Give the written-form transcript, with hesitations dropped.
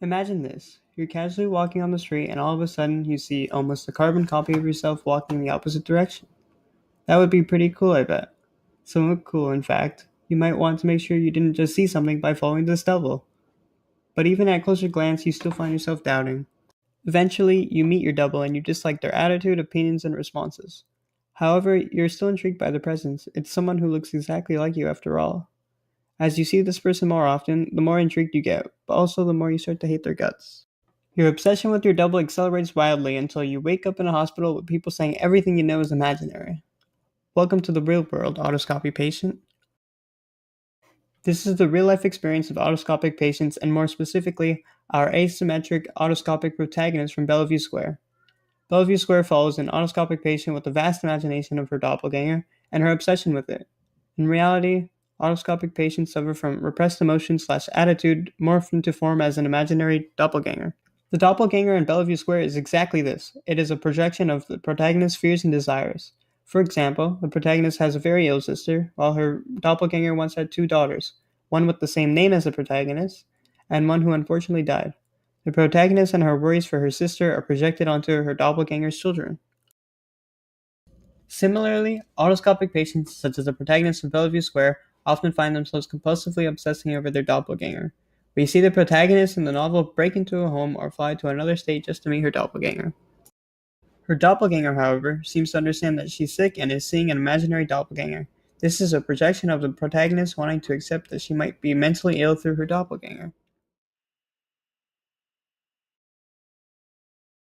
Imagine this. You're casually walking on the street and all of a sudden you see almost a carbon copy of yourself walking in the opposite direction. That would be pretty cool, I bet. So cool, in fact, you might want to make sure you didn't just see something by following this double. But even at closer glance, you still find yourself doubting. Eventually, you meet your double and you dislike their attitude, opinions, and responses. However, you're still intrigued by their presence. It's someone who looks exactly like you after all. As you see this person more often, the more intrigued you get, but also the more you start to hate their guts. Your obsession with your double accelerates wildly until you wake up in a hospital with people saying everything you know is imaginary. Welcome to the real world, otoscopy patient. This is the real life experience of otoscopic patients, and more specifically, our asymmetric otoscopic protagonist from Bellevue Square. Bellevue Square follows an otoscopic patient with a vast imagination of her doppelganger and her obsession with it. In reality, otoscopic patients suffer from repressed emotion/attitude morphed into form as an imaginary doppelganger. The doppelganger in Bellevue Square is exactly this. It is a projection of the protagonist's fears and desires. For example, the protagonist has a very ill sister, while her doppelganger once had two daughters, one with the same name as the protagonist, and one who unfortunately died. The protagonist and her worries for her sister are projected onto her doppelganger's children. Similarly, autoscopic patients, such as the protagonist of Bellevue Square, often find themselves compulsively obsessing over their doppelganger. We see the protagonist in the novel break into a home or fly to another state just to meet her doppelganger. Her doppelganger, however, seems to understand that she's sick and is seeing an imaginary doppelganger. This is a projection of the protagonist wanting to accept that she might be mentally ill through her doppelganger.